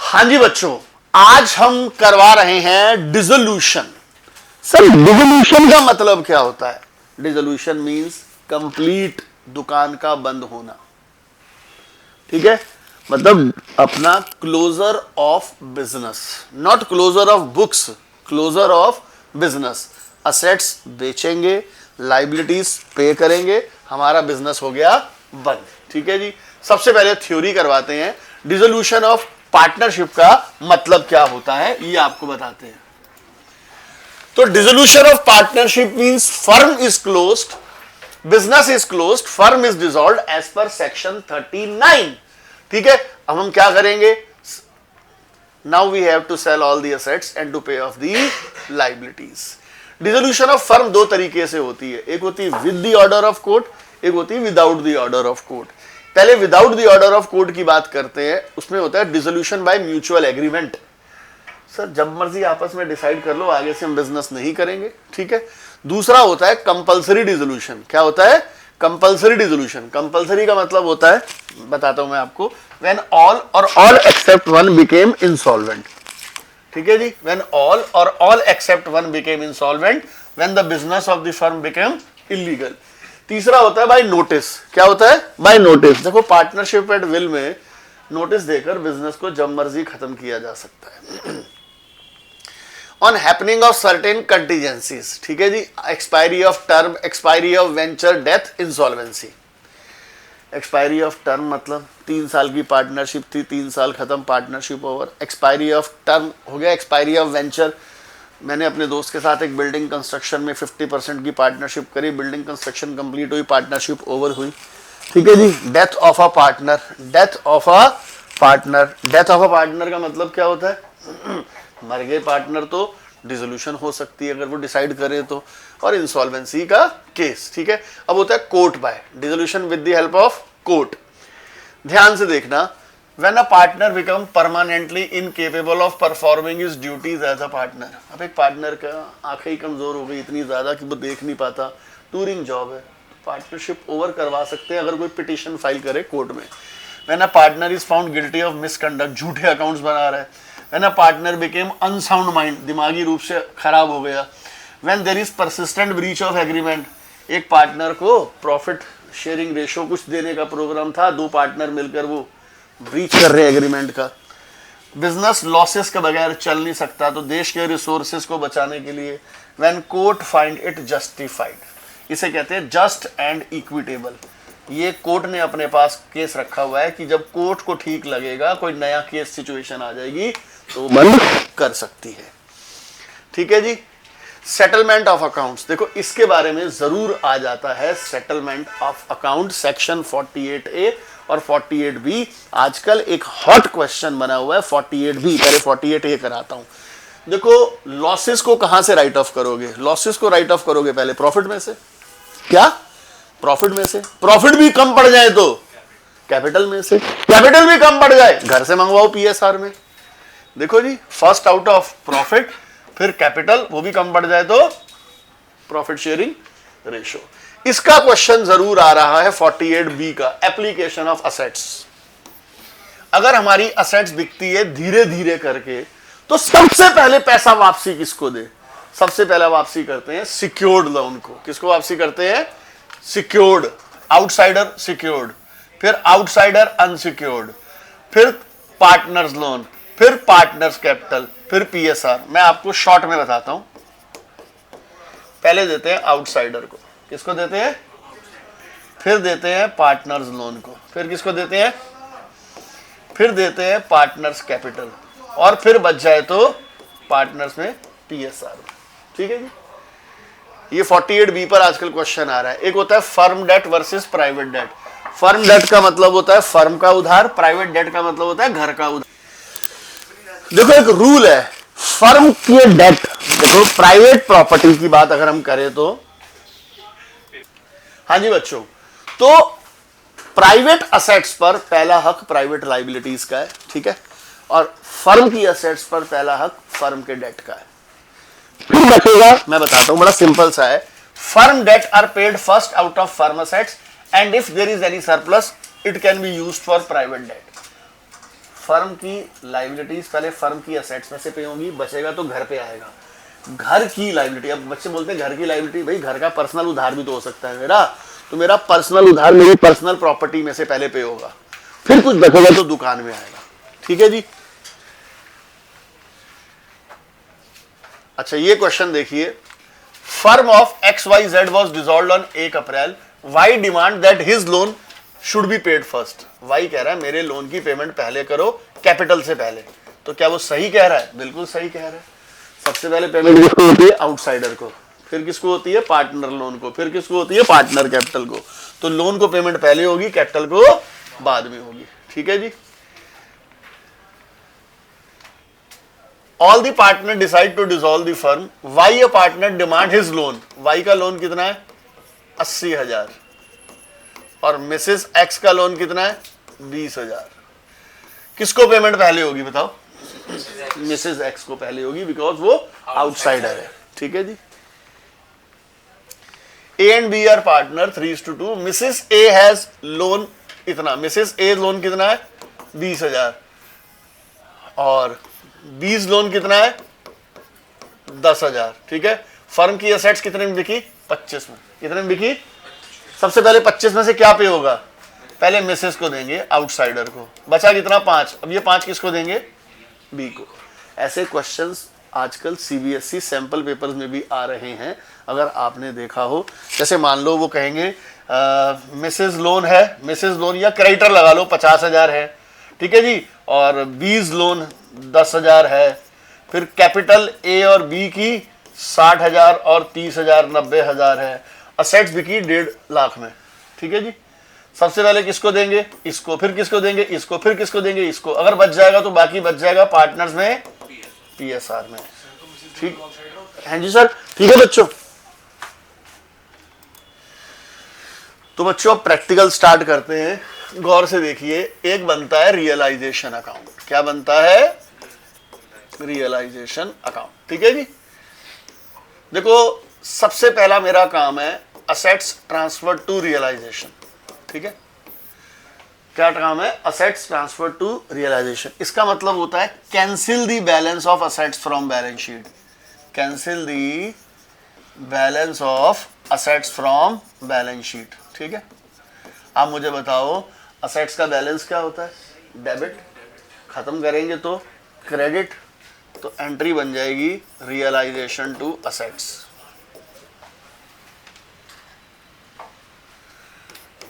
हाँ जी बच्चों, आज हम करवा रहे हैं डिसोल्यूशन। सर डिसोल्यूशन का मतलब क्या होता है? डिसोल्यूशन मींस कंप्लीट दुकान का बंद होना। ठीक है, मतलब अपना closure of business, not closure of books, closure of business. Assets बेचेंगे, लाइबिलिटीज पे करेंगे, हमारा बिजनेस हो गया बंद। ठीक है जी, सबसे पहले थ्योरी करवाते हैं। डिसोल्यूशन ऑफ पार्टनरशिप का मतलब क्या होता है ये आपको बताते हैं। तो dissolution of partnership means firm is closed, business is closed, firm is dissolved as per section 39। ठीक है, अब हम क्या करेंगे? Now we have to sell all the assets and to pay off the liabilities. Dissolution of firm दो तरीके से होती है, एक होती है with the order of court, एक होती है without the order of court. पहले without the order of court की बात करते हैं, उसमें होता है dissolution by mutual agreement. Sir जब मर्जी आपस में डिसाइड कर लो, आगे से हम बिजनेस नहीं करेंगे। ठीक है, दूसरा होता है कंपल्सरी डिसोल्यूशन। क्या होता है? Compulsory dissolution. कंपल्सरी का मतलब होता है, बताता हूं मैं आपको, when all or all except one became insolvent. ठीक है जी, when all or all except one became insolvent, when the business of the firm became illegal. तीसरा होता है बाय नोटिस। क्या होता है? By notice. देखो पार्टनरशिप एट विल में नोटिस देकर बिजनेस को जब मर्जी खत्म किया जा सकता है। On happening of certain contingencies. ठीक है जी, expiry of term, expiry of venture, death, insolvency. Expiry of term मतलब 3 साल की पार्टनरशिप थी, 3 साल खत्म, partnership over. Expiry of term हो गया। एक्सपायरी ऑफ वेंचर, मैंने अपने दोस्त के साथ एक बिल्डिंग कंस्ट्रक्शन में 50% की पार्टनरशिप करी, बिल्डिंग कंस्ट्रक्शन कंप्लीट हुई, पार्टनरशिप ओवर हुई। ठीक है जी, death of a partner. Death of a partner, death of a partner का मतलब क्या होता है? मर गए पार्टनर तो डिसोल्यूशन हो सकती है अगर वो डिसाइड करे तो, और इंसॉल्वेंसी का केस। ठीक है, अब होता है court by, dissolution with the help of court. ध्यान से देखना, when a partner become permanently incapable of performing his duties as a partner। अब एक पार्टनर का आंखें ही कमजोर हो गई इतनी ज्यादा कि वो देख नहीं पाता, टूरिंग जॉब है, पार्टनरशिप ओवर करवा सकते हैं अगर कोई पिटीशन फाइल करे कोर्ट में। when a partner is found guilty of misconduct, झूठे अकाउंट्स बना रहा है। when a partner became unsound mind, दिमागी रूप से खराब हो गया। when there is persistent breach of agreement, एक पार्टनर को प्रॉफिट शेयरिंग रेशो कुछ देने का प्रोग्राम था, 2 पार्टनर मिलकर वो ब्रीच कर रहे एग्रीमेंट का। बिजनेस लॉसेस के बगैर चल नहीं सकता, तो देश के रिसोर्सेज को बचाने के लिए when court find it justified, इसे कहते हैं जस्ट एंड इक्विटेबल। ये कोर्ट ने अपने पास केस रखा हुआ है कि जब कोर्ट को ठीक लगेगा, कोई नया केस सिचुएशन आ जाएगी तो बंद कर सकती है। ठीक है जी, सेटलमेंट ऑफ अकाउंट्स, देखो इसके बारे में जरूर आ जाता है। Settlement of account section 48A और 48B आजकल एक हॉट क्वेश्चन बना हुआ है। 48B, पहले 48A कराता हूं। देखो लॉसेस को कहां से राइट ऑफ करोगे? लॉसेस को राइट ऑफ करोगे पहले प्रॉफिट में से। क्या? प्रॉफिट में से। प्रॉफिट भी कम पड़ जाए तो कैपिटल में से। कैपिटल भी कम पड़ जाए, घर से मंगवाओ PSR में। देखो जी, फर्स्ट आउट ऑफ प्रॉफिट, फिर कैपिटल, वो भी कम पड़ जाए तो प्रॉफिट शेयरिंग रेशो। इसका क्वेश्चन जरूर आ रहा है 48B का, एप्लीकेशन ऑफ असेट्स। अगर हमारी असेट्स बिकती है धीरे धीरे करके, तो सबसे पहले पैसा वापसी किसको दे? सबसे पहले वापसी करते हैं सिक्योर्ड लोन को। किसको वापसी करते हैं? सिक्योर्ड, आउटसाइडर सिक्योर्ड, फिर आउटसाइडर अनसिक्योर्ड, फिर पार्टनर्स लोन, फिर पार्टनर्स कैपिटल, फिर PSR। मैं आपको शॉर्ट में बताता हूं। पहले देते हैं आउटसाइडर को। किसको देते हैं? फिर देते हैं पार्टनर्स लोन को, फिर किसको देते हैं? फिर देते हैं पार्टनर्स कैपिटल, और फिर बच जाए तो पार्टनर्स में PSR। ठीक है जी, ये 48B पर आजकल क्वेश्चन आ रहा है। एक होता है firm debt versus private debt. Firm debt का मतलब होता है फर्म का उधार, प्राइवेट डेट का मतलब होता है घर का उधार। देखो एक रूल है, फर्म की डेट, देखो प्राइवेट प्रॉपर्टी की बात अगर हम करें तो, हाँ जी बच्चों, तो प्राइवेट असेट्स पर पहला हक प्राइवेट लाइबिलिटीज का है। ठीक है, और फर्म की असेट्स पर पहला हक फर्म के डेट का है। फिर बचेगा, मैं बताता हूं, बड़ा सिंपल सा है। Firm debt are paid first out of firm assets and if there is any surplus it can be used for private debt. Firm की लाइबिलिटीज पहले फर्म की असेट्स में से पे होंगी, बचेगा तो घर पे आएगा। घर की लाइबिलिटी, अब बच्चे बोलते हैं घर की लाइबिलिटी, भाई घर का पर्सनल उधार भी तो हो सकता है मेरा, तो मेरा पर्सनल उधार मेरी पर्सनल प्रॉपर्टी में से पहले पे होगा, फिर कुछ बचेगा तो दुकान में आएगा। ठीक है जी। अच्छा ये क्वेश्चन देखिए, firm of XYZ was dissolved on 1 April, Y demand that his loan should be paid first. Y कह रहा है मेरे लोन की पेमेंट पहले करो कैपिटल से पहले, तो क्या वो सही कह रहा है? बिल्कुल सही कह रहा है। सबसे पहले पेमेंट किसको होती है? आउटसाइडर को, फिर किसको होती है? पार्टनर लोन को, फिर किसको होती है? पार्टनर कैपिटल को। तो लोन को पेमेंट पहले होगी, कैपिटल को बाद में होगी। ठीक है जी। All the partner decide to dissolve the firm, Y a partner demand his loan. Y का लोन कितना है? 80,000 और मिसेस एक्स का लोन कितना है? 20,000। किसको पेमेंट पहले होगी बताओ? मिसेस एक्स को पहले होगी, बिकॉज वो आउटसाइडर है। ठीक है जी। A and B are partner 3:2। Mrs A has loan इतना, मिसेस ए लोन कितना है? 20,000 और 20 लोन कितना है? 10,000। ठीक है। फर्म की एसेट्स कितने में बिकी? 25 में। कितने में बिकी? सबसे पहले 25 में से क्या पे होगा? पहले मिसेस को देंगे, आउटसाइडर को। बचा कितना? 5। अब ये 5 किसको देंगे? बी को। ऐसे क्वेश्चंस आजकल सीबीएसई सैंपल पेपर्स में भी आ रहे हैं, अगर आपने देखा हो। जैसे मान लो वो कहेंगे मिसेस लोन है, मिसेस लोन या क्रेडिटर लगा लो 50,000 है। ठीक है जी। और 20 लोन 10,000 है। फिर कैपिटल ए और बी की 60,000 और 30,000 90,000 है। असेट्स बिकी 1.5 लाख में। ठीक है जी। सबसे पहले किसको देंगे? इसको, फिर किसको देंगे? इसको, फिर किसको देंगे? इसको। अगर बच जाएगा तो बाकी बच जाएगा पार्टनर्स में, पीएसआर में। ठीक है जी सर। ठीक है बच्चों। तो बच्चों अब प्रैक्टिकल स्टार्ट करते हैं। गौर से देखिए, एक बनता है रियलाइजेशन अकाउंट। क्या बनता है? Realisation account. ठीक है जी। देखो सबसे पहला मेरा काम है असेट्स ट्रांसफर टू रियलाइजेशन। ठीक है। क्या काम है? Assets transfer to realisation. इसका मतलब होता है cancel the balance of assets from balance sheet. Cancel the balance of assets from balance sheet. ठीक है। आप मुझे बताओ असेट्स का बैलेंस क्या होता है? डेबिट। खत्म करेंगे तो क्रेडिट, तो एंट्री बन जाएगी realisation to assets.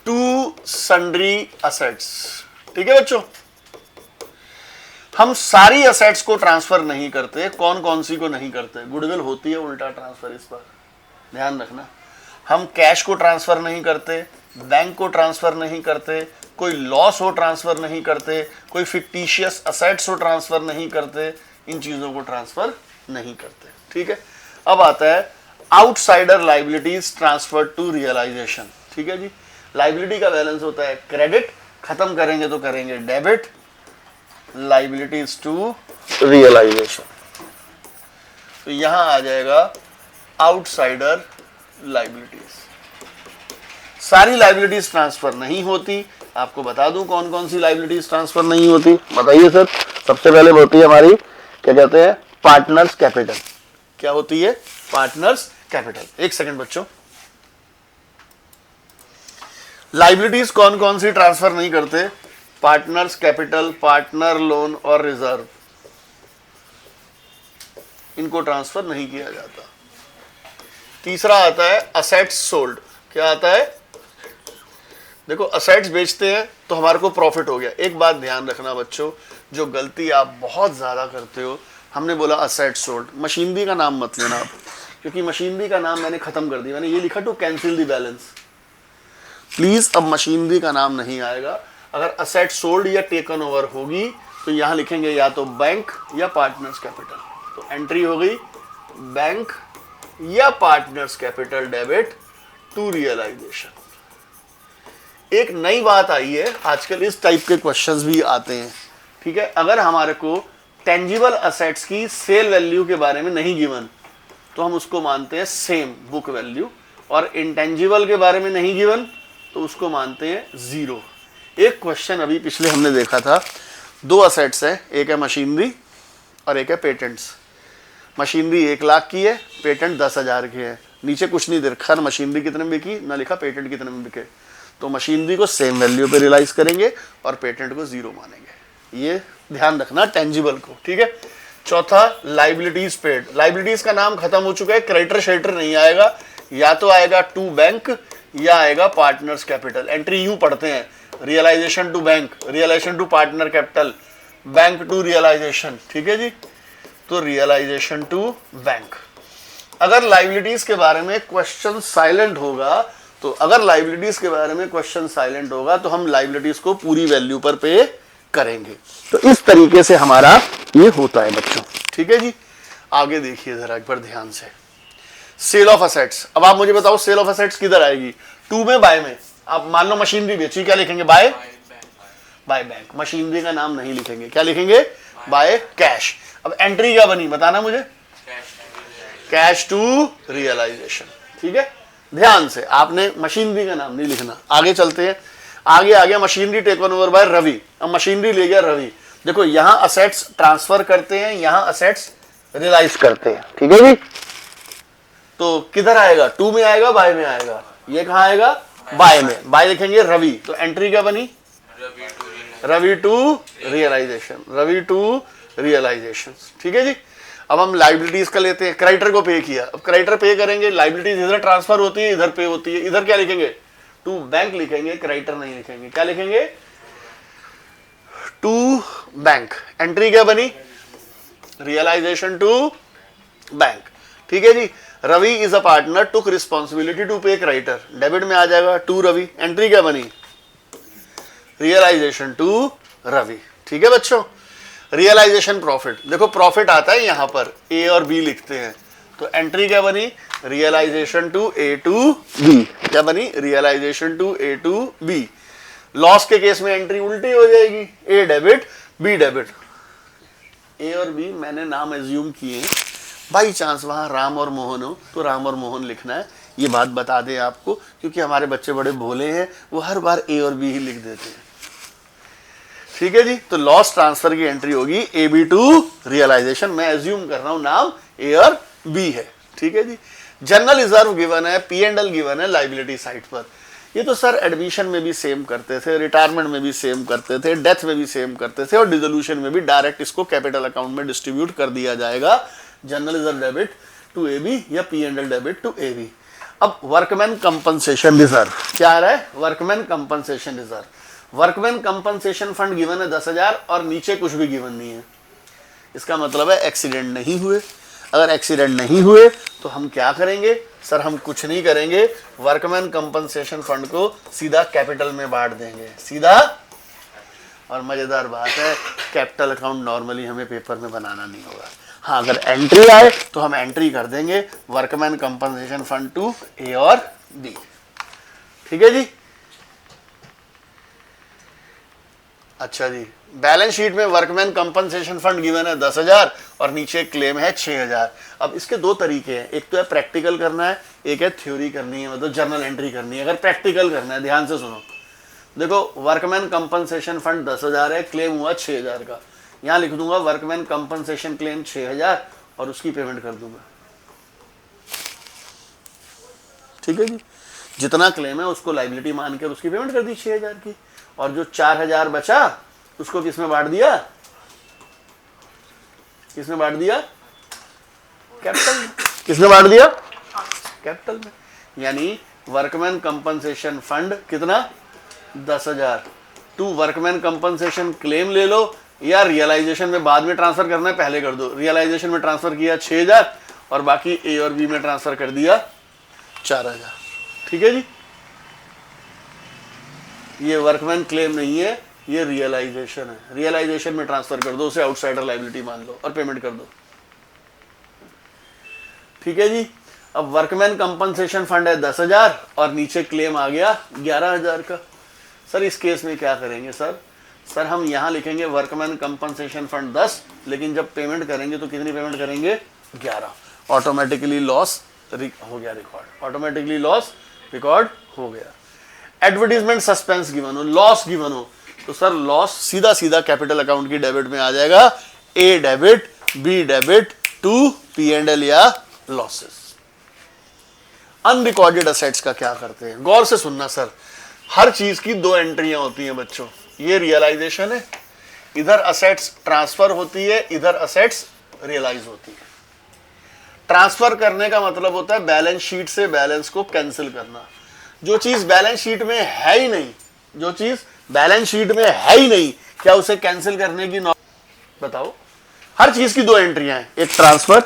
To sundry assets. ठीक है बच्चों। हम सारी असेट्स को ट्रांसफर नहीं करते। कौन कौन सी को नहीं करते? गुडविल होती है उल्टा ट्रांसफर, इस पर ध्यान रखना। हम कैश को ट्रांसफर नहीं करते, बैंक को ट्रांसफर नहीं करते, कोई लॉस हो ट्रांसफर नहीं करते, कोई फिक्टिशियस असेट्स हो ट्रांसफर नहीं करते, इन चीजों को ट्रांसफर नहीं करते। ठीक है। अब आता है outsider liabilities transfer to realisation. ठीक है जी। लाइबिलिटी का बैलेंस होता है क्रेडिट, खत्म करेंगे तो करेंगे डेबिट, लाइबिलिटीज टू रियलाइजेशन। तो यहां आ जाएगा आउटसाइडर लाइबिलिटीज। सारी लाइबिलिटीज ट्रांसफर नहीं होती। आपको बता दूं कौन कौन सी लाइबिलिटीज ट्रांसफर नहीं होती? बताइए सर। सबसे पहले होती है हमारी, क्या कहते हैं? Partners capital. क्या होती है? Partners capital. एक सेकंड बच्चों। लाइबिलिटीज कौन कौन सी ट्रांसफर नहीं करते? पार्टनर्स कैपिटल, पार्टनर लोन और रिजर्व, इनको ट्रांसफर नहीं किया जाता। तीसरा आता है असेट्स सोल्ड। क्या आता है? देखो असेट्स बेचते हैं तो हमारे को प्रॉफिट हो गया। एक बात ध्यान रखना बच्चों, जो गलती आप बहुत ज्यादा करते हो, हमने बोला असेट्स सोल्ड, मशीनरी का नाम मत लेना आप, क्योंकि मशीनरी का नाम मैंने खत्म कर दिया। मैंने ये लिखा to cancel the balance. Please अब मशीनरी का नाम नहीं आएगा। अगर असेट सोल्ड या टेकन ओवर होगी तो यहां लिखेंगे या तो बैंक या पार्टनर्स कैपिटल। तो एंट्री हो गई बैंक या partners capital debit to realisation. एक नई बात आई है, आजकल इस टाइप के क्वेश्चंस भी आते हैं। ठीक है। अगर हमारे को टेंजिबल असेट्स की सेल वैल्यू के बारे में नहीं गिवन तो हम उसको मानते हैं सेम बुक वैल्यू, और इंटेंजिबल के बारे में नहीं गिवन तो उसको मानते हैं जीरो। एक क्वेश्चन अभी पिछले हमने देखा था, दो असेट्स हैं, एक है मशीनरी और एक है पेटेंट्स। मशीनरी 1 लाख की है, पेटेंट 10,000 के है। नीचे कुछ नहीं दे रखा, मशीनरी कितने में बिकी ना लिखा, पेटेंट कितने में बिके। तो मशीनरी को सेम वैल्यू पे रियलाइज करेंगे और पेटेंट को 0 मानेंगे। ये ध्यान रखना टेंजिबल को, ठीक है। चौथा लाइबिलिटीज पेड। लाइबिलिटीज का नाम खत्म हो चुका है, क्रेडिटर शेडिटर नहीं आएगा, या तो आएगा टू बैंक या आएगा पार्टनर्स कैपिटल। एंट्री यूं पढ़ते हैं, realisation to bank, realisation to partner capital, bank to realisation, ठीक है जी। तो रियलाइजेशन टू बैंक। अगर लाइबिलिटीज के बारे में क्वेश्चन साइलेंट होगा, तो अगर लाइबिलिटीज के बारे में क्वेश्चन साइलेंट होगा तो हम लाइबिलिटीज को पूरी वैल्यू पर पे करेंगे। तो इस तरीके से हमारा ये होता है बच्चों, ठीक है जी। आगे देखिए जरा एक बार ध्यान से, सेल ऑफ असेट्स। अब आप मुझे बताओ सेल ऑफ असेट्स किधर आएगी, टू में बाय में। आप मान लो मशीनरी बेची, क्या लिखेंगे, बाय बैंक। मशीनरी का नाम नहीं लिखेंगे, क्या लिखेंगे, बाय कैश। अब एंट्री क्या बनी बताना मुझे, कैश टू रियलाइजेशन, ठीक है। ध्यान से, आपने मशीनरी का नाम नहीं लिखना। आगे चलते हैं, आगे आ गया machinery taken over by Ravi. अब मशीनरी ले गया रवि। देखो यहां असेट्स ट्रांसफर करते हैं, यहां असेट्स रियलाइज करते हैं, ठीक है जी। तो किधर आएगा, टू में आएगा, बाय में आएगा। ये कहां आएगा, बाय में। बाय लिखेंगे रवि, तो एंट्री क्या बनी, Ravi to realisation, Ravi to realisation, ठीक है जी। अब हम लाइबिलिटीज का लेते हैं, क्रेडिटर को पे किया। अब क्रेडिटर पे करेंगे, लाइबिलिटीज इधर ट्रांसफर होती है, इधर पे होती है। इधर क्या लिखेंगे, टू बैंक लिखेंगे, क्रेडिटर नहीं लिखेंगे, क्या लिखेंगे, टू बैंक। एंट्री क्या बनी, रियलाइजेशन टू बैंक, ठीक है जी। Ravi is a partner, took responsibility to pay creditor, debit में आ जाएगा टू रवि। एंट्री क्या बनी, रियलाइजेशन टू रवि, ठीक है बच्चों। रियलाइजेशन प्रॉफिट, देखो प्रॉफिट आता है यहां पर, ए और बी लिखते हैं, तो एंट्री क्या बनी, realisation to A to B. क्या बनी, realisation to A to B. Loss के केस में एंट्री उल्टी हो जाएगी, A debit B debit. A और बी मैंने नाम एज्यूम किए, बाई चांस वहां राम और मोहन हो तो राम और मोहन लिखना है। ये बात बता दें आपको, क्योंकि हमारे बच्चे बड़े भोले हैं, वो हर बार ए और बी ही लिख देते हैं, ठीक है जी। तो लॉस ट्रांसफर की एंट्री होगी ए बी टू रियलाइजेशन। मैं एज्यूम कर रहा हूं नाम ए और बी है, ठीक है जी। जनरल रिजर्व गिवन है, पी एंड एल गिवन है लाइबिलिटी साइड पर। ये तो सर एडमिशन में भी सेम करते थे, रिटायरमेंट में भी सेम करते थे, डेथ में भी सेम करते थे, और डिसोल्यूशन में भी डायरेक्ट इसको कैपिटल अकाउंट में डिस्ट्रीब्यूट कर दिया जाएगा, general reserve debit to A B या P and L debit to A B. अब वर्कमैन कंपनसेशन रिजर्व क्या आ रहा है, workman compensation reserve. Workman compensation fund given है 10,000 और नीचे कुछ भी गिवन नहीं है। इसका मतलब है एक्सीडेंट नहीं हुए। अगर एक्सीडेंट नहीं हुए तो हम क्या करेंगे, सर हम कुछ नहीं करेंगे, वर्कमैन कंपनसेशन फंड को सीधा कैपिटल में बांट देंगे, सीधा। और मजेदार बात है, कैपिटल अकाउंट नॉर्मली हमें पेपर में बनाना नहीं होगा। हाँ, अगर एंट्री आए तो हम एंट्री कर देंगे वर्कमैन कंपनसेशन फंड टू ए और बी, ठीक है जी। अच्छा जी, बैलेंस शीट में वर्कमैन कंपनसेशन फंड गिवन है 10,000 और नीचे क्लेम है 6,000। अब इसके दो तरीके हैं, एक तो है प्रैक्टिकल करना है, एक है थ्योरी करनी है, मतलब जर्नल एंट्री करनी है। अगर प्रैक्टिकल करना है, ध्यान से सुनो, देखो वर्कमैन कंपनसेशन फंड 10,000 है, क्लेम हुआ 6,000 का। यहां लिख दूंगा वर्कमैन कंपनसेशन क्लेम 6,000 और उसकी पेमेंट कर दूंगा, ठीक है जी। जितना क्लेम है उसको लाइबिलिटी मानकर उसकी पेमेंट कर दी 6,000 की, और जो 4,000 बचा उसको किसमें बांट दिया, किसमें बांट दिया, कैपिटल में। किसमें बांट दिया, कैपिटल में। यानी वर्कमैन कंपनसेशन फंड कितना, 10,000 टू वर्कमैन कंपनसेशन क्लेम ले लो, या रियलाइजेशन में बाद में ट्रांसफर करना है पहले कर दो। रियलाइजेशन में ट्रांसफर किया 6,000 और बाकी ए और बी में ट्रांसफर कर दिया 4,000, ठीक है जी। ये वर्कमैन क्लेम नहीं है, ये रियलाइजेशन है। रियलाइजेशन में ट्रांसफर कर दो, उसे आउटसाइडर लायबिलिटी मान लो और पेमेंट कर दो, ठीक है जी। अब वर्कमैन कंपनसेशन फंड है 10,000 और नीचे क्लेम आ गया 11,000 का। सर इस केस में क्या करेंगे, सर हम यहां लिखेंगे वर्कमैन कंपनसेशन फंड 10, लेकिन जब पेमेंट करेंगे तो कितनी पेमेंट करेंगे, 11। ऑटोमेटिकली लॉस हो गया रिकॉर्ड, ऑटोमेटिकली लॉस रिकॉर्ड हो गया। एडवर्टीजमेंट सस्पेंस गिवन हो, लॉस गिवन हो, तो सर लॉस सीधा सीधा कैपिटल अकाउंट की डेबिट में आ जाएगा, A debit, B debit to P&L या लॉसेस। अनरिकॉर्डेड असेट्स का क्या करते हैं, गौर से सुनना सर, हर चीज की दो एंट्रियां होती हैं बच्चों। ये रियलाइजेशन है, इधर असेट्स ट्रांसफर होती है, इधर असेट्स रियलाइज होती है। ट्रांसफर करने का मतलब होता है बैलेंस शीट से बैलेंस को कैंसिल करना। जो चीज बैलेंस शीट में है ही नहीं, जो चीज बैलेंस शीट में है ही नहीं, क्या उसे कैंसिल करने की बताओ। हर चीज की दो एंट्रियां हैं, एक ट्रांसफर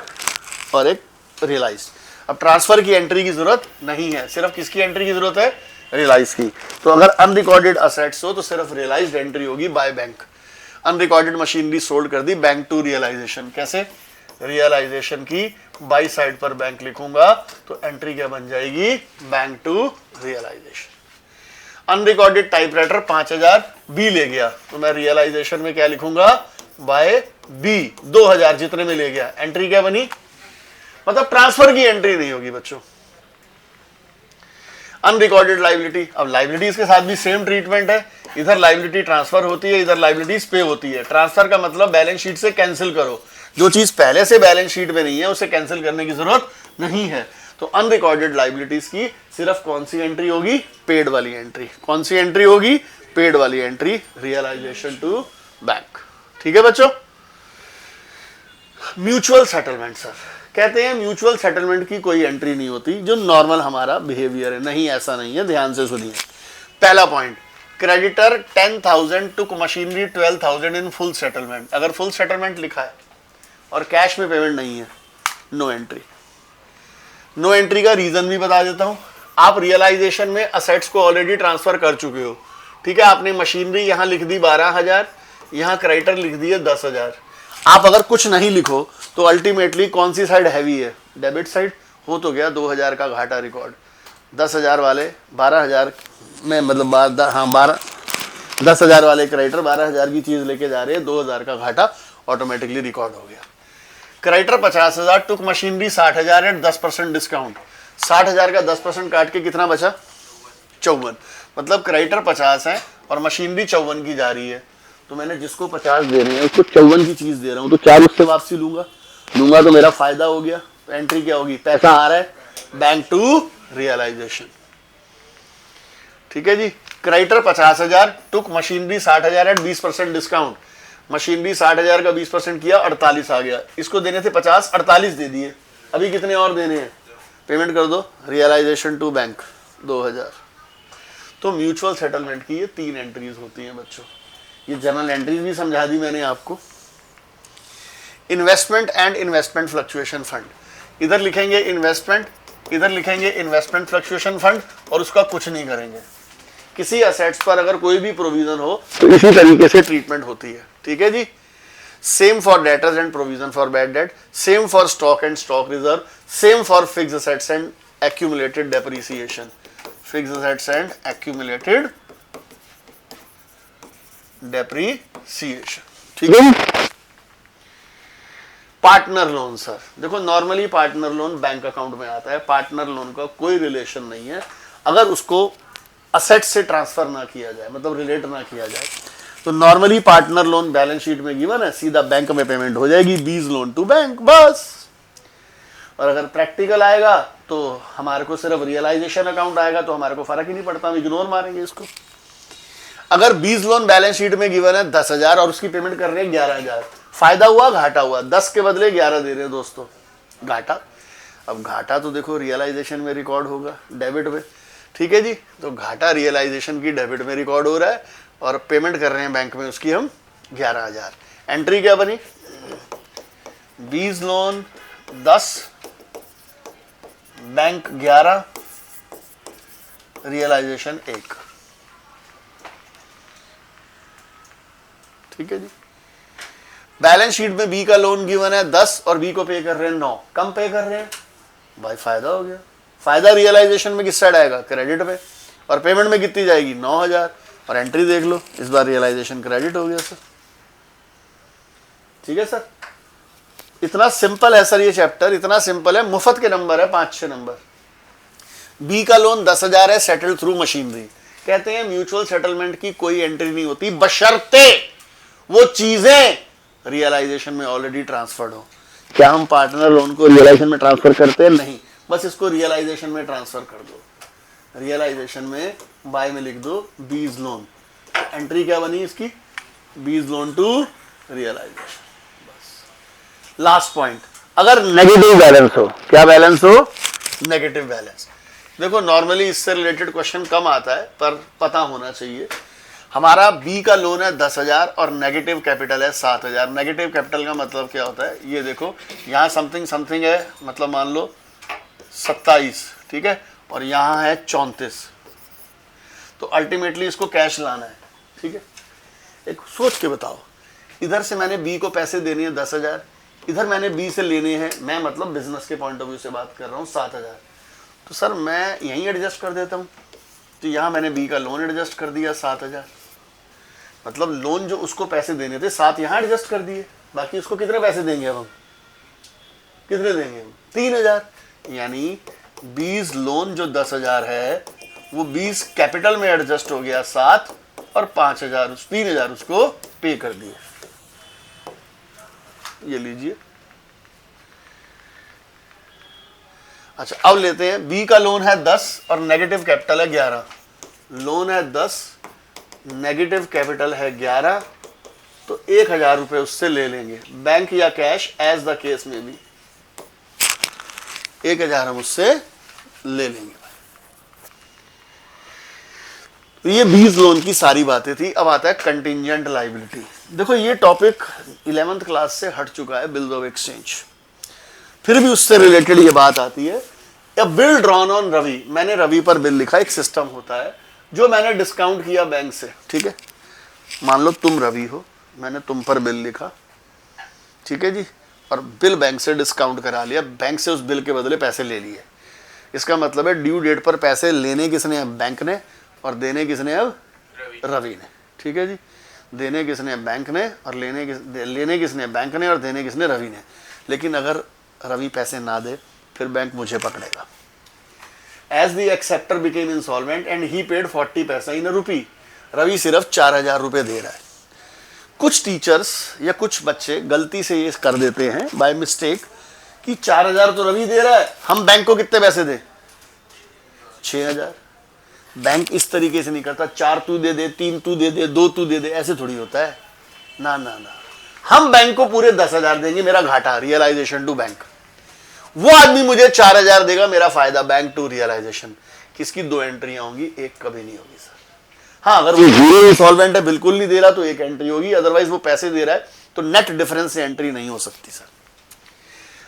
और एक रियलाइज। अब ट्रांसफर की एंट्री की जरूरत नहीं है, सिर्फ किसकी एंट्री की जरूरत है, रियलाइज की। तो अगर अनरिकॉर्डेड असेट्स हो तो सिर्फ रियलाइज्ड एंट्री होगी by bank. Unrecorded machinery sold कर दी, बैंक टू रियलाइजेशन। कैसे, रियलाइजेशन की बाई साइड पर बैंक लिखूंगा तो एंट्री क्या बन जाएगी, bank to realisation. Unrecorded typewriter 5000 B ले गया तो मैं रियलाइजेशन में क्या लिखूंगा, बाय बी 2000 जितने में ले गया, एंट्री क्या बनी, मतलब ट्रांसफर की एंट्री नहीं होगी बच्चों। अनरिकॉर्डेड लाइबिलिटी, अब लाइबिलिटीज के साथ भी सेम ट्रीटमेंट है, इधर लाइबिलिटी ट्रांसफर होती है, इधर लाइबिलिटीज पे होती है। ट्रांसफर का मतलब बैलेंस शीट से कैंसिल करो, जो चीज पहले से बैलेंस शीट में नहीं है उसे कैंसिल करने की जरूरत नहीं है। तो अनरिकॉर्डेड लाइबिलिटीज की सिर्फ कौन सी एंट्री होगी, पेड वाली एंट्री। कौन सी एंट्री होगी, पेड वाली एंट्री, रियलाइजेशन टू बैंक। ठीक है बच्चों। म्यूचुअल सेटलमेंट, सर कहते हैं म्यूचुअल सेटलमेंट की कोई एंट्री नहीं होती, जो नॉर्मल हमारा बिहेवियर है। नहीं, ऐसा नहीं है, ध्यान से सुनिए। पहला पॉइंट, क्रेडिटर 10,000 टुक मशीनरी 12,000 इन फुल सेटलमेंट। अगर फुल सेटलमेंट लिखा है और कैश में पेमेंट नहीं है, नो एंट्री। नो एंट्री का रीजन भी बता देता हूं। आप रियलाइजेशन में असेट्स को ऑलरेडी ट्रांसफर कर चुके हो, ठीक है। आपने मशीनरी यहां लिख दी 12,000, यहां क्रेडिटर लिख दिए 10,000। आप अगर कुछ नहीं लिखो तो अल्टीमेटली कौन सी साइड हैवी है, डेबिट साइड। हो तो गया 2,000 का घाटा रिकॉर्ड, 10,000 वाले 12,000 में, मतलब 10,000 वाले क्रेडिटर 12,000 की चीज लेके जा रहे हैं, 2,000 का घाटा ऑटोमेटिकली रिकॉर्ड हो गया। Creditor 50,000 took machinery 60,000 eight 10% discount. 60,000 का 10% काट के कितना बचा, 54। मतलब क्रेडिटर 50 है और मशीनरी 54 की जा रही है, तो मैंने जिसको 50 दे रहे हैं उसको 54 की चीज दे रहा हूं, तो 4 उससे वापसी लूंगा तो मेरा फायदा हो गया। तो एंट्री क्या होगी, पैसा आ रहा है, बैंक टू रियलाइजेशन। ठीक है जी। Creditor 50,000 took machinery 60,000 at 20% discount. Machinery 60,000 का 20% किया, 48 आ गया। इसको देने थे 50, 48 दे दिए। अभी कितने और देने हैं, पेमेंट कर दो, रियलाइजेशन टू बैंक 2,000। तो म्यूचुअल सेटलमेंट की ये 3 एंट्रीज होती हैं बच्चों। ये जनरल एंट्रीज भी समझा दी मैंने आपको। Investment and investment fluctuation fund, इधर लिखेंगे इन्वेस्टमेंट, इधर लिखेंगे इन्वेस्टमेंट फ्लक्चुएशन फंड, और उसका कुछ नहीं करेंगे। किसी असेट्स पर अगर कोई भी प्रोविजन हो तो इसी तरीके से ट्रीटमेंट होती है। ठीक है जी। Same for debtors and provision for bad debt, same for stock and stock reserve, same for fixed assets and accumulated depreciation. Fixed assets and accumulated depreciation. ठीक है। पार्टनर लोन, सर देखो normally partner loan bank account में आता है। Partner loan का कोई relation नहीं है अगर उसको असेट से ट्रांसफर ना किया जाए, मतलब रिलेट ना किया जाए। तो normally partner loan balance sheet में गिवन है, सीधा बैंक में पेमेंट हो जाएगी, बीज लोन टू बैंक, बस। और अगर प्रैक्टिकल आएगा तो हमारे को सिर्फ रियलाइजेशन अकाउंट आएगा, तो हमारे को फर्क ही नहीं पड़ता, हम इग्नोर मारेंगे इसको। अगर बीज लोन बैलेंस शीट में गिवन है 10,000 और उसकी पेमेंट कर रहे हैं 11,000, फायदा हुआ घाटा हुआ, 10 के बदले 11 दे रहे हैं दोस्तों, घाटा। अब घाटा तो देखो रियलाइजेशन में रिकॉर्ड होगा, डेबिट में। ठीक है जी। तो घाटा रियलाइजेशन की डेबिट में रिकॉर्ड हो रहा है और पेमेंट कर रहे हैं बैंक में उसकी हम 11,000। एंट्री क्या बनी, बीज लोन 10, बैंक 11, रियलाइजेशन 1। ठीक है जी। बैलेंस शीट में बी का लोन गिवन है 10 और बी को पे कर रहे हैं 9, कम पे कर रहे हैं भाई, फायदा हो गया। फायदा रियलाइजेशन में किस साइड आएगा, क्रेडिट पे, और पेमेंट में कितनी जाएगी 9,000। और एंट्री देख लो, इस बार रियलाइजेशन क्रेडिट हो गया सर। ठीक है सर, इतना सिंपल है सर ये चैप्टर, इतना सिंपल है, मुफ्त के नंबर है 5-6 नंबर। बी का लोन 10,000 है, सेटल्ड थ्रू मशीनरी। कहते हैं म्यूचुअल सेटलमेंट की कोई एंट्री नहीं होती बशर्ते वो चीजें रियलाइजेशन में ऑलरेडी ट्रांसफर्ड हो। क्या हम पार्टनर लोन को रियलाइजेशन में ट्रांसफर करते हैं? नहीं, बस इसको रियलाइजेशन में ट्रांसफर कर दो। रियलाइजेशन में बाय में लिख दो बीज लोन, एंट्री क्या बनी इसकी? बीज लोन टू रियलाइजेशन। बस लास्ट पॉइंट, अगर नेगेटिव बैलेंस हो, क्या बैलेंस हो? Negative balance. देखो नॉर्मली इससे रिलेटेड क्वेश्चन कम आता है पर पता होना चाहिए। हमारा बी का लोन है 10,000 और नेगेटिव कैपिटल है 7,000। नेगेटिव कैपिटल का मतलब क्या होता है? ये देखो यहाँ समथिंग समथिंग है, मतलब मान लो 27, ठीक है, और यहाँ है 34। तो अल्टीमेटली इसको कैश लाना है, ठीक है। एक सोच के बताओ, इधर से मैंने बी को पैसे देने हैं 10,000, इधर मैंने बी से लेने हैं, मैं मतलब बिजनेस के पॉइंट ऑफ व्यू से बात कर रहा हूँ 7,000। तो सर मैं यहीं एडजस्ट कर देता हूँ, तो यहाँ मैंने बी का लोन एडजस्ट कर दिया 7,000, मतलब लोन जो उसको पैसे देने थे 7 यहाँ एडजस्ट कर दिए, बाकी उसको कितने पैसे देंगे अब हम? कितने देंगे हम? 3,000। यानी 20 लोन जो 10,000 है वो 20 कैपिटल में एडजस्ट हो गया 7 और 5,000 3,000 उसको पे कर दिए। ये लीजिए। अच्छा अब लेते हैं बी का लोन है 10 और नेगेटिव कैपिटल है 11। लोन है 10, नेगेटिव कैपिटल है 11, तो 1,000 रुपए उससे ले लेंगे, बैंक या कैश एज द केस में भी 1,000 हम उससे ले लेंगे। तो ये 20 लोन की सारी बातें थी। अब आता है कंटिंजेंट लायबिलिटी। देखो ये टॉपिक 11th क्लास से हट चुका है, बिल्स ऑफ एक्सचेंज, फिर भी उससे रिलेटेड ये बात आती है। ए बिल ड्रॉन ऑन रवि, मैंने रवि पर बिल लिखा। एक सिस्टम होता है जो मैंने डिस्काउंट किया बैंक से, ठीक है। मान लो तुम रवि हो, मैंने तुम पर बिल लिखा, ठीक है जी, और बिल बैंक से डिस्काउंट करा लिया, बैंक से उस बिल के बदले पैसे ले लिए। इसका मतलब है ड्यू डेट पर पैसे लेने किसने? अब बैंक ने, और देने किसने? अब रवि ने, ठीक है जी। देने किसने? बैंक ने, और लेने किसने? बैंक ने, और देने किसने? रवि ने। लेकिन अगर रवि पैसे ना दे फिर बैंक मुझे पकड़ेगा। As the acceptor became insolvent and he paid 40 paisa इन रुपी, रवि सिर्फ 4,000 रुपए दे रहा है। कुछ टीचर्स या कुछ बच्चे गलती से ये कर देते हैं बाय मिस्टेक कि 4,000 तो रवि दे रहा है, हम बैंक को कितने पैसे दें? 6,000। बैंक इस तरीके से नहीं करता 4 तू दे दे, 3 तू दे दे, 2 तू दे दे, ऐसे थोड़ी होता है। ना ना ना, हम बैंक को पूरे 10,000 देंगे, मेरा घाटा रियलाइजेशन टू बैंक। वो आदमी मुझे 4,000 देगा, मेरा फायदा बैंक टू रियलाइजेशन। किसकी 2 एंट्रियां होंगी? एक कभी नहीं होगी सर। हाँ अगर वो जीरो इंसॉल्वेंट है, बिल्कुल नहीं दे रहा, तो एक एंट्री होगी, अदरवाइज वो पैसे दे रहा है तो नेट डिफरेंस से एंट्री नहीं हो सकती सर।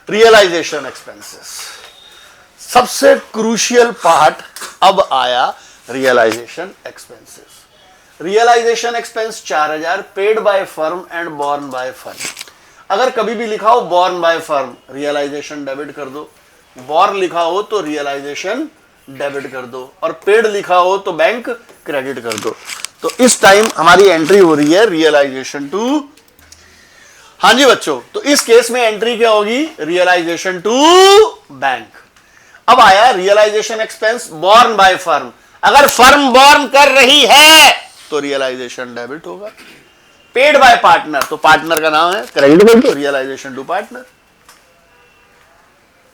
रियलाइजेशन एक्सपेंसेस, सबसे क्रूशियल पार्ट अब आया। Realisation expenses, realisation expense 4,000 paid by firm and borne by firm. अगर कभी भी लिखा हो borne by firm, realisation debit कर दो, बोर्न लिखा हो तो रियलाइजेशन डेबिट कर दो, और पेड लिखा हो तो बैंक क्रेडिट कर दो। तो इस टाइम हमारी एंट्री हो रही है रियलाइजेशन टू, हाँ जी बच्चों, तो इस केस में एंट्री क्या होगी? Realisation to bank. अब आया realisation expense borne by firm. अगर फर्म बोर्न कर रही है तो रियलाइजेशन डेबिट होगा। पेड बाय पार्टनर, तो पार्टनर का नाम है, क्रेडिट कर दो, realisation to partner.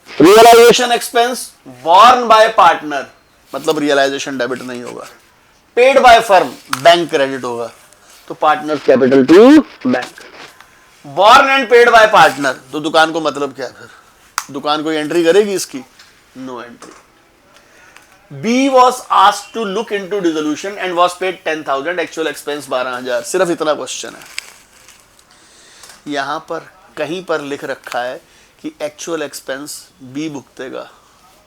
Realisation expense borne by partner, मतलब रियलाइजेशन डेबिट नहीं होगा। Paid by firm, bank credit होगा, तो partner capital to bank. Borne and paid by partner, तो दुकान को मतलब क्या है फिर? दुकान कोई एंट्री करेगी इसकी? No entry. B was asked to look into dissolution and was paid 10,000, actual expense 12,000। सिर्फ इतना क्वेश्चन है। यहां पर कहीं पर लिख रखा है कि एक्चुअल एक्सपेंस बी भुगतेगा?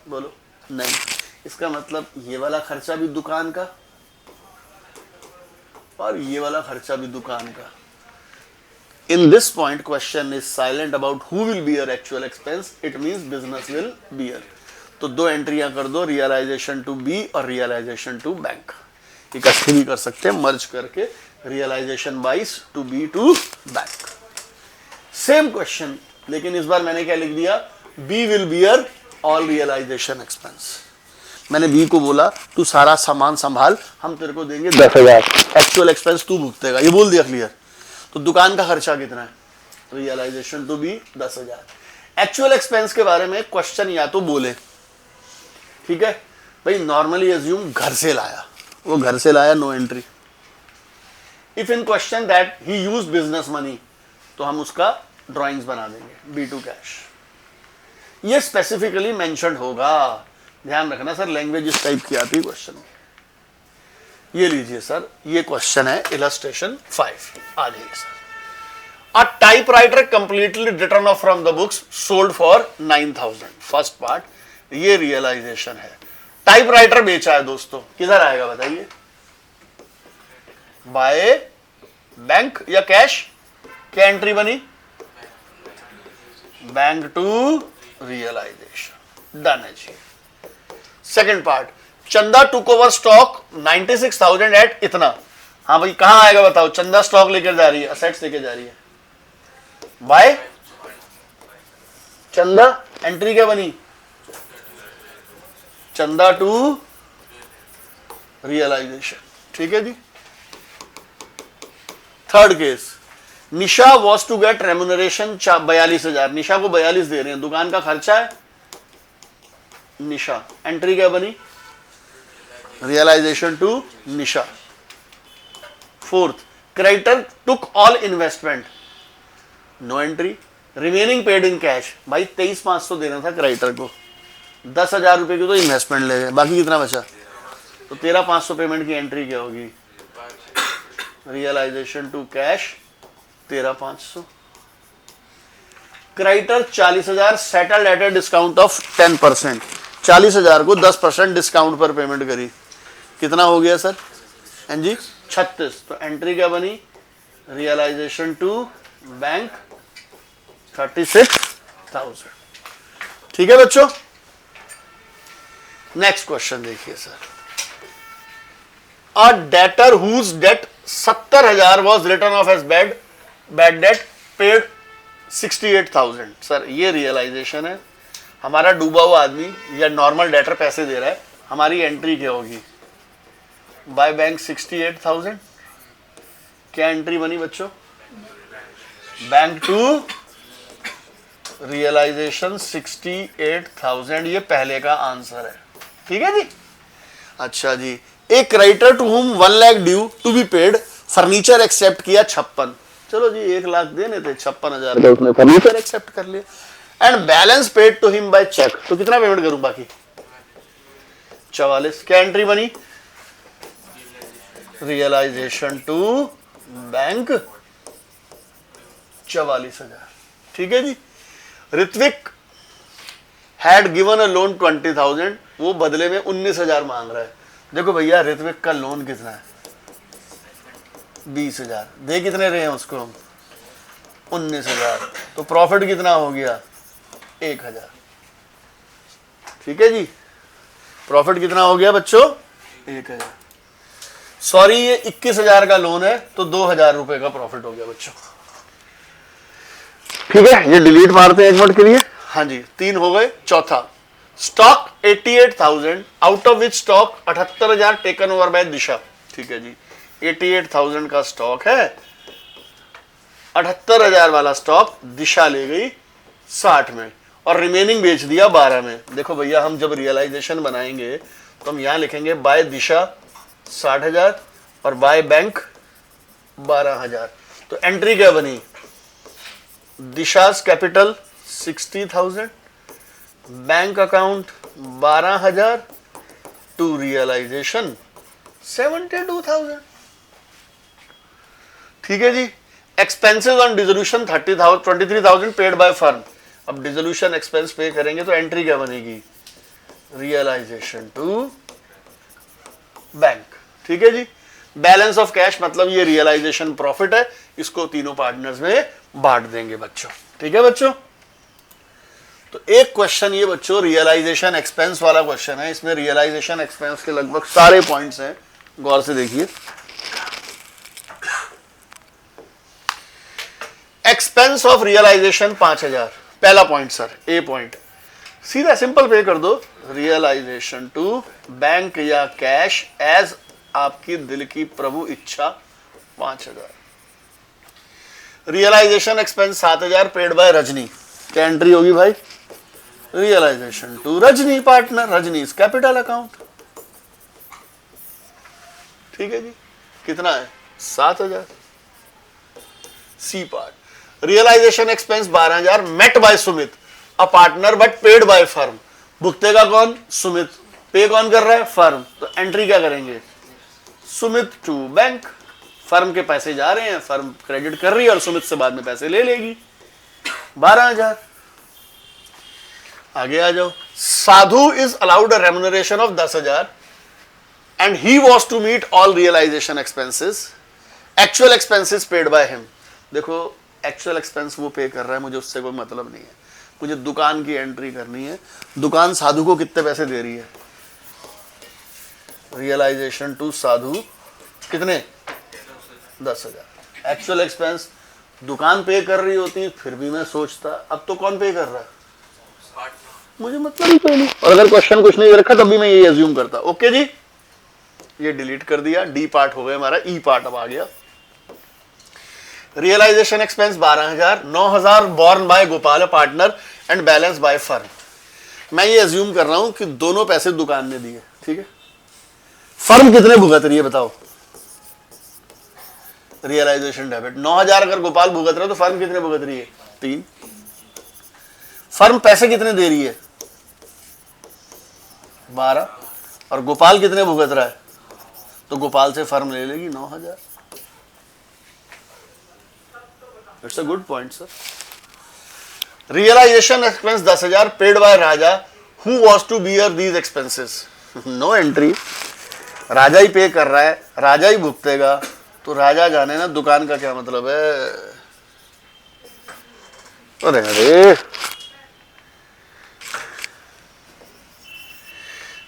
बोलो नहीं। इसका मतलब ये वाला खर्चा भी दुकान का और ये वाला खर्चा भी दुकान का। In this point, question is silent about who will bear actual expense. It means business will bear. तो 2 एंट्रियां कर दो, रियलाइजेशन टू बी और रियलाइजेशन टू बैंक। इकट्ठे भी कर सकते हैं मर्ज करके, रियलाइजेशन बाइस to B to bank. Same question, लेकिन इस बार मैंने क्या लिख दिया? B will bear all realisation expense. मैंने बी को बोला तू सारा सामान संभाल, हम तेरे को देंगे 10,000, एक्चुअल एक्सपेंस तू भुगतेगा, ये बोल दिया क्लियर। तो दुकान का खर्चा कितना है, realisation to B 10,000। Actual expense के बारे में क्वेश्चन या तो बोले, ठीक है भाई, नॉर्मली एज्यूम घर से लाया, वो घर से लाया, no entry. If in question that he used business money, तो हम उसका ड्राइंग्स बना देंगे, बी टू कैश। ये स्पेसिफिकली मेंशन होगा, ध्यान रखना सर, लैंग्वेज इस टाइप की आती है क्वेश्चन में। ये लीजिए सर, ये क्वेश्चन है इलस्ट्रेशन 5, आ जाइए sir. A typewriter completely return of from the books sold for 9,000, first part, ये रियलाइजेशन है। टाइपराइटर बेचा है दोस्तों, किधर आएगा बताइए, बाय बैंक या कैश, क्या एंट्री बनी, बैंक टू रियलाइजेशन, डन है जी। सेकंड पार्ट, चंदा टुक ओवर स्टॉक 96,000 एट इतना, हाँ भाई कहां आएगा बताओ, चंदा स्टॉक लेकर जा रही है, असेट्स लेकर जा रही है, बाय चंदा, एंट्री क्या बनी, चंदा टू रियलाइजेशन, ठीक है जी। Third case, Nisha was to get remuneration 42,000, Nisha को 42 दे रहे हैं, दुकान का खर्चा है निशा, एंट्री क्या बनी, realisation to Nisha. Fourth, creditor took all investment, no entry, remaining paid in cash, भाई 23,500 देना था क्रेडिटर को, 10,000 रुपए की तो इन्वेस्टमेंट ले गए, बाकी कितना बचा, तो 13,500 पेमेंट की एंट्री क्या होगी, realisation to cash 13,500। Creditor 40,000 settled at a discount of 10%, 40,000 को 10% डिस्काउंट पर पेमेंट करी, कितना हो गया सर, एन जी 36, तो एंट्री क्या बनी, रियलाइजेशन टू बैंक 36,000, ठीक है बच्चों। नेक्स्ट क्वेश्चन देखिए sir, a debtor whose debt 70,000 was return off as bad debt paid 68,000, sir ये रियलाइजेशन है, हमारा डूबा हुआ आदमी या नॉर्मल डेटर पैसे दे रहा है, हमारी एंट्री क्या होगी, बाय बैंक 68,000, क्या एंट्री बनी बच्चों, बैंक टू रियलाइजेशन 68,000, ये पहले का आंसर है, ठीक है जी। अच्छा जी, एक creditor to whom 1 lakh due to be paid, furniture accept किया 56, चलो जी 1 लाख देने थे, 56,000 का उसने फर्नीचर एक्सेप्ट कर लिया, and balance paid to him by cheque, तो कितना पेमेंट करूं बाकी 44, क्या एंट्री बनी, रियलाइजेशन टू बैंक 44,000, ठीक है जी। Ritvik had given a loan 20,000, वो बदले में 19,000 मांग रहा है, देखो भैया ऋत्विक का लोन कितना है 20,000, दे कितने रहे हैं उसको हम 19,000, तो प्रॉफिट कितना हो गया 1,000, ठीक है जी, प्रॉफिट कितना हो गया बच्चों 1,000, सॉरी ये 21,000 का लोन है, तो 2,000 रुपए का प्रॉफिट हो गया बच्चों, ठीक है, ये डिलीट मारते हैं एक मिनट के लिए, हाँ जी 3 हो गए। चौथा, stock 88,000 out of which stock 78,000 taken over by Disha, ठीक है जी, 88,000 का स्टॉक है, 78,000 वाला स्टॉक दिशा ले गई 60 में और रिमेनिंग बेच दिया 12 में। देखो भैया हम जब रियलाइजेशन बनाएंगे तो हम यहां लिखेंगे बाय दिशा 60,000 और बाय बैंक 12,000, तो एंट्री क्या बनी, Disha's capital 60,000, bank account 12,000 to realisation 72,000, ठीक है जी। Expenses on dissolution 23,000 paid by firm, अब डिसोल्यूशन एक्सपेंस पे करेंगे तो एंट्री क्या बनेगी, रियलाइजेशन टू बैंक, ठीक है जी। बैलेंस ऑफ कैश मतलब ये रियलाइजेशन प्रॉफिट है, इसको तीनों पार्टनर्स में बांट देंगे बच्चों, ठीक है बच्चों। तो एक क्वेश्चन ये बच्चों रियलाइजेशन एक्सपेंस वाला क्वेश्चन है, इसमें रियलाइजेशन एक्सपेंस के लगभग सारे पॉइंट्स हैं, गौर से देखिए। एक्सपेंस ऑफ रियलाइजेशन 5,000, पहला पॉइंट सर, ए पॉइंट, सीधा सिंपल पे कर दो, रियलाइजेशन टू बैंक या कैश एज आपकी दिल की प्रभु इच्छा 5,000। Realisation expense 7,000 paid by Rajni, क्या एंट्री होगी भाई? Realisation to Rajni partner, Rajni capital account. ठीक है जी, कितना है? 7,000। C part, realisation expense 12,000 met by Sumit a partner but paid by firm. भुगतेगा कौन? सुमित। पे कौन कर रहा है? फर्म। तो एंट्री क्या करेंगे? सुमित टू बैंक, फर्म के पैसे जा रहे हैं, फर्म क्रेडिट कर रही है और सुमित से बाद में पैसे ले लेगी। 12,000। आगे आ जाओ। Sadhu is allowed a remuneration of 10,000 and he was to meet all realisation expenses, actual expenses paid by him. देखो एक्चुअल एक्सपेंस वो पे कर रहा है, मुझे उससे कोई मतलब नहीं है, मुझे दुकान की एंट्री करनी है। दुकान साधु को कितने पैसे दे रही है? रियलाइजेशन टू साधु कितने? 10,000। एक्चुअल एक्सपेंस दुकान पे कर रही होती, फिर भी मैं सोचता अब तो कौन पे कर रहा है, मुझे मतलब ही कोई नहीं। और अगर क्वेश्चन कुछ नहीं रखा तब भी मैं ये अज्यूम करता। ओके जी, ये डिलीट कर दिया, डी पार्ट हो गया हमारा, ई पार्ट अब आ गया। Realisation expense 12,000, 9,000 borne by Gopal partner and balance by firm. मैं ये अज्यूम कर रहा हूं कि दोनों पैसे दुकान ने दिए, ठीक है। फर्म कितने भुगत रही है बताओ? रियलाइजेशन डेबिट 9,000 अगर गोपाल भुगत रहा है तो फर्म कितने भुगत रही है? 3। फर्म पैसे कितने दे रही है? 12। और गोपाल कितने भुगत रहा है? तो गोपाल से फर्म ले लेगी 9,000। It's a good point sir. Realisation expense 10,000 paid by Raja who was to bear these expenses. No entry, Raja ही पे कर रहा है, राजा ही भुगतेगा, तो राजा जाने ना, दुकान का क्या मतलब है? अरे अरे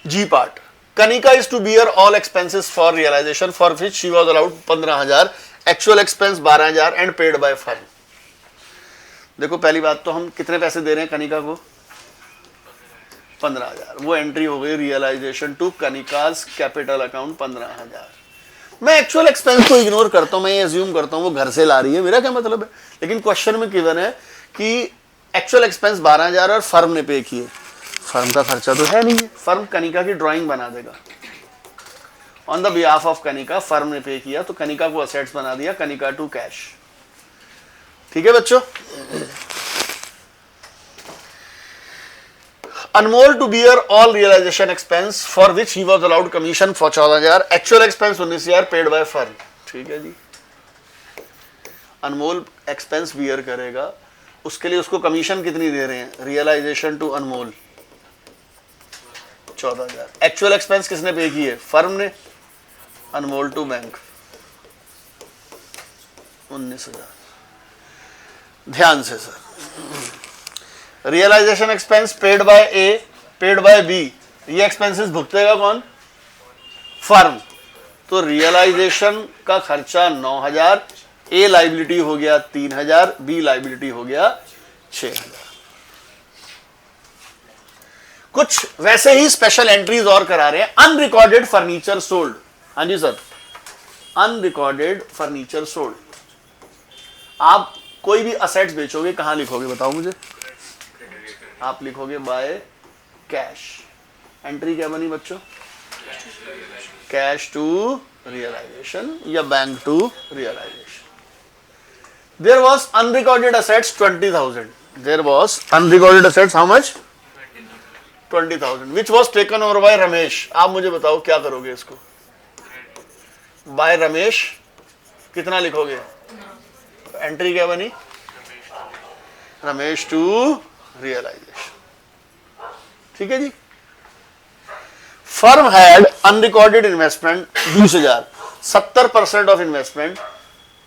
G part, Kanika is to bear all expenses for realisation for which she was allowed 15,000, actual expense 12,000 and paid by firm. देखो पहली बात तो हम कितने पैसे दे रहे हैं कनिका को? 15,000। वो एंट्री हो गई realisation to Kanika's capital account 15,000। मैं एक्चुअल एक्सपेंस को इग्नोर करता हूं, मैं ये अज्यूम करता हूं वो घर से ला रही है, मेरा क्या मतलब है। लेकिन क्वेश्चन में गिवन है कि एक्चुअल एक्सपेंस 12,000 और फर्म ने पे किए। फर्म का खर्चा तो है नहीं है, फर्म कनिका की ड्राइंग बना देगा on the behalf of Kanika. Firm ने पे किया तो कनिका को असेट्स बना दिया, कनिका टू कैश। ठीक है बच्चों। Anmol to bear all realisation expense for which he was allowed commission for 14,000, actual expense 19,000 paid by firm. ठीक है जी, अनमोल एक्सपेंस बियर करेगा, उसके लिए उसको कमीशन कितनी दे रहे हैं? Realisation to Anmol 14,000। Actual expense किसने पे की है? फर्म ने। Anmol to bank 19,000। ध्यान से sir, realisation expense paid by A, paid by B, ये एक्सपेंसेस भुगतेगा कौन? फर्म। तो रियलाइजेशन का खर्चा 9,000, ए लाइबिलिटी हो गया 3,000, बी लाइबिलिटी हो गया 6,000। कुछ वैसे ही स्पेशल एंट्रीज और करा रहे हैं। Unrecorded furniture sold. हाँ जी सर, अनरिकॉर्डेड फर्नीचर सोल्ड। आप कोई भी असेट्स बेचोगे कहां लिखोगे बताओ मुझे? आप लिखोगे बाय कैश। एंट्री क्या बनी बच्चों? कैश टू रियलाइजेशन या bank to realisation. There was unrecorded assets 20,000। There was unrecorded assets how much? 20,000 which was taken over by Ramesh. आप मुझे बताओ क्या करोगे इसको? बाय रमेश कितना लिखोगे? एंट्री क्या बनी? Ramesh to realisation. ठीक है जी। Firm had unrecorded investment 20,000, 70% of investment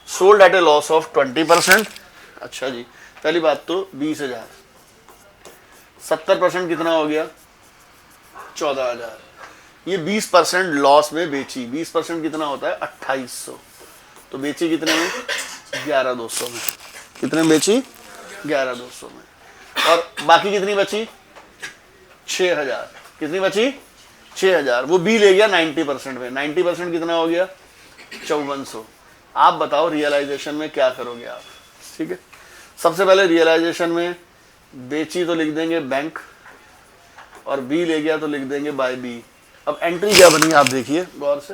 sold at a loss of 20%। अच्छा जी, पहली बात तो 20,000, 70% कितना हो गया? 14,000। ये 20% लॉस में बेची। 20% कितना होता है? 2,800। तो बेची कितने में? 11,200 में। कितने में बेची? 11,200 में। और बाकी कितनी बची? 6000, कितनी बची 6000, वो बी ले गया 90% में, 90% कितना हो गया 5400। आप बताओ रियलाइजेशन में क्या करोगे आप। ठीक है, सबसे पहले रियलाइजेशन में बेची तो लिख देंगे बैंक, और बी ले गया तो लिख देंगे बाय बी। अब एंट्री क्या बनी आप देखिए गौर से,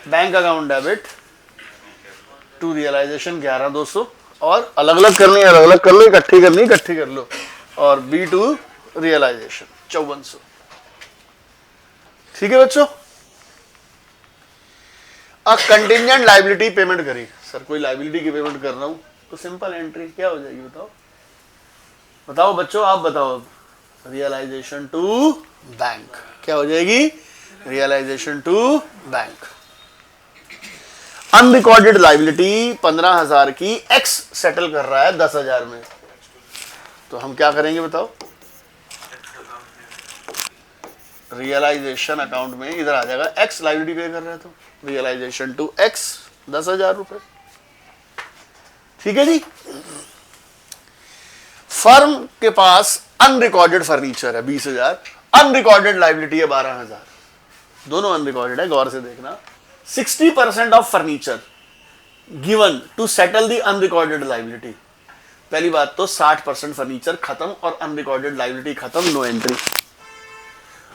bank account debit to realisation 11200, और अलग अलग करनी है अलग अलग कर लो, इकट्ठी करनी इकट्ठी कर लो, और बी टू रियलाइजेशन 5400। ठीक है बच्चों, कंटिंजेंट लाइबिलिटी पेमेंट करी, सर कोई लाइबिलिटी की पेमेंट कर रहा हूं तो सिंपल एंट्री क्या हो जाएगी बताओ, बताओ बच्चों आप बताओ। रियलाइजेशन टू बैंक क्या हो जाएगी, realisation to bank. Unrecorded liability 15,000 की एक्स सेटल कर रहा है 10,000 में, तो हम क्या करेंगे बताओ, रियलाइजेशन अकाउंट में इधर आ जाएगा एक्स लाइबिलिटी पे कर रहा है तो रियलाइजेशन टू एक्स 10,000 रुपए। ठीक है जी, फर्म के पास अनरिकॉर्डेड फर्नीचर है 20,000, अनरिकॉर्डेड लाइबिलिटी है 12,000, दोनों अनरिकॉर्डेड है, गौर से देखना। 60% of furniture given to settle the unrecorded liability. पहली बात तो 60% फर्नीचर खत्म और अनरिकॉर्डेड लाइबिलिटी खत्म, नो एंट्री।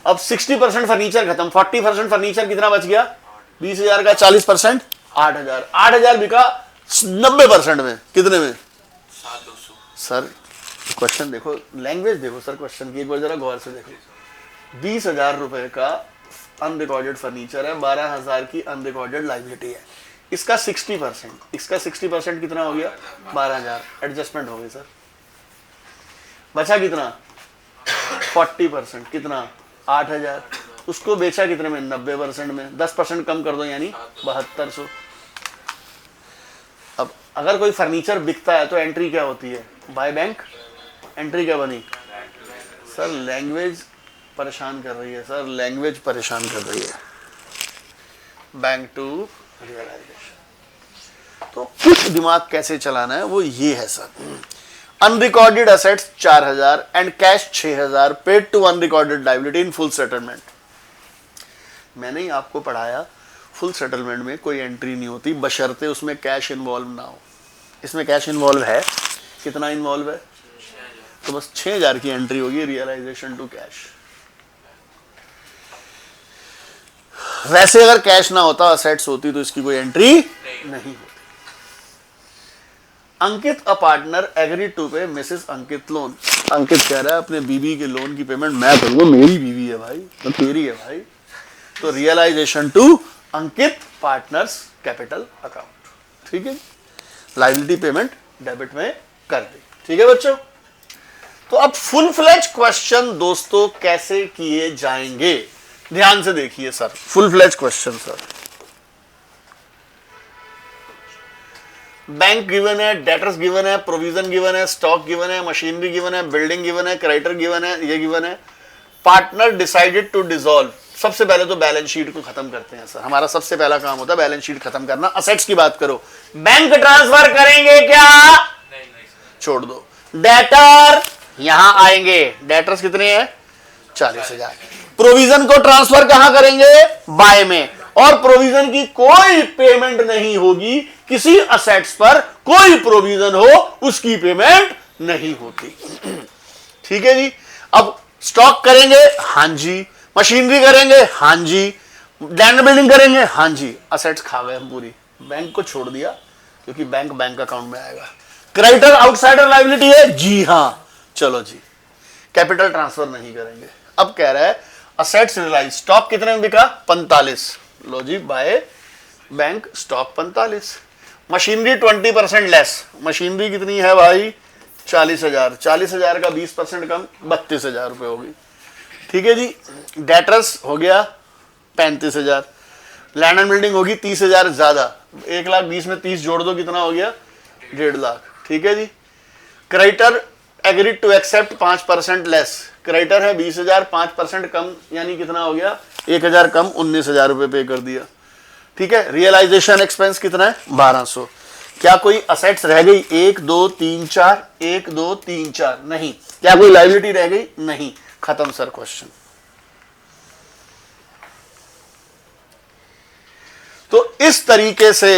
अब 60% फर्नीचर खत्म, 40% फर्नीचर कितना बच गया, 20,000 का 40% 8,000, 8,000 बिका 90% में, कितने में 7,200। सर क्वेश्चन देखो, लैंग्वेज देखो सर क्वेश्चन की, एक बार जरा गौर से देखो। 20,000 रुपए का अनरिकॉर्डेड फर्नीचर है, 12,000 की अनरिकॉर्डेड लाइबिलिटी है, इसका 60%, इसका 60% कितना हो गया 12,000, एडजस्टमेंट हो गई सर। बचा कितना 40%, कितना 8,000, उसको बेचा कितने में 90% में, 10% कम कर दो यानी 7200। अब अगर कोई फर्नीचर बिकता है तो एंट्री क्या होती है, बाय बैंक, एंट्री क्या बनी सर, लैंग्वेज परेशान कर रही है सर, लैंग्वेज परेशान कर रही है, बैंक टू रियलाइजेशन। तो कुछ दिमाग कैसे चलाना है वो ये है sir. Unrecorded assets 4,000 and cash 6,000 paid to unrecorded liability in full settlement. मैंने ही आपको पढ़ाया फुल सेटलमेंट में कोई एंट्री नहीं होती बशर्ते उसमें कैश इन्वॉल्व ना हो। इसमें कैश इन्वॉल्व है, कितना इन्वॉल्व है, तो बस 6,000 की एंट्री होगी रियलाइजेशन टू कैश। वैसे अगर कैश ना होता असेट्स होती तो इसकी कोई एंट्री नहीं होती। अंकित अ पार्टनर एग्री टू पे मिसेस अंकित लोन। अंकित कह रहा है अपने बीवी के लोन की पेमेंट मैं करूंगा, मेरी बीवी है भाई, तो तेरी है भाई, तो realisation to Ankit partners capital account. ठीक है, लायबिलिटी पेमेंट डेबिट में कर दी। ठीक है बच्चों, तो अब फुल फ्लेज क्वेश्चन दोस्तों कैसे किए जाएंगे, ध्यान से देखिए sir. Full fledge question sir, bank given है, डेटर्स गिवन है, प्रोविजन गिवन है, स्टॉक गिवन है, मशीनरी गिवन है, बिल्डिंग गिवन है, क्रेडिटर गिवन है, ये गिवन है। Partner decided to dissolve. सबसे पहले तो बैलेंस शीट को खत्म करते हैं सर, हमारा सबसे पहला काम होता है बैलेंस शीट खत्म करना। असेट्स की बात करो, बैंक ट्रांसफर करेंगे क्या, नहीं छोड़ दो। डेटर यहां आएंगे, डेटर्स कितने हैं 40,000। प्रोविजन को ट्रांसफर कहां करेंगे, बाय में, और प्रोविजन की कोई पेमेंट नहीं होगी, किसी असेट्स पर कोई प्रोविजन हो उसकी पेमेंट नहीं होती। ठीक है जी। अब स्टॉक करेंगे, हां जी। मशीनरी करेंगे, हां जी। लैंड बिल्डिंग करेंगे, हां जी। असेट्स खा गए हम पूरी, बैंक को छोड़ दिया क्योंकि बैंक अकाउंट में आएगा। क्रेडिटर आउटसाइडर लायबिलिटी है, जी हां, चलो जी। कैपिटल ट्रांसफर नहीं करेंगे। अब कह रहा है असेट्स रियलाइज, स्टॉक कितने में बिका 45, लो जी by bank stock 45। Machinery 20% less, machinery कितनी है भाई 40,000, 40,000 का 20% कम 32,000 रुपए होगी। ठीक है जी। डेटर्स हो गया 35,000, लैंड एंड बिल्डिंग होगी 30,000 ज्यादा, 1,20,000 में 30 जोड़ दो कितना हो गया 1.5 लाख। ठीक है जी। Creditor agreed to accept 5% less, creditor है 20,000, 5% कम यानी कितना हो गया 1,000 कम 19,000 रुपए पे कर दिया। ठीक है। रियलाइजेशन एक्सपेंस कितना है 1,200। क्या कोई असेट्स रह गई? 1 2 3 4, 1 2 3 4, नहीं। क्या कोई लायबिलिटी रह गई? नहीं। खत्म सर क्वेश्चन। तो इस तरीके से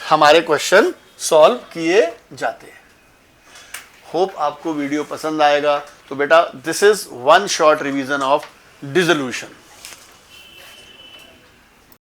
हमारे क्वेश्चन सॉल्व किए जाते हैं। होप आपको वीडियो पसंद आएगा। तो बेटा this is one short revision of dissolution.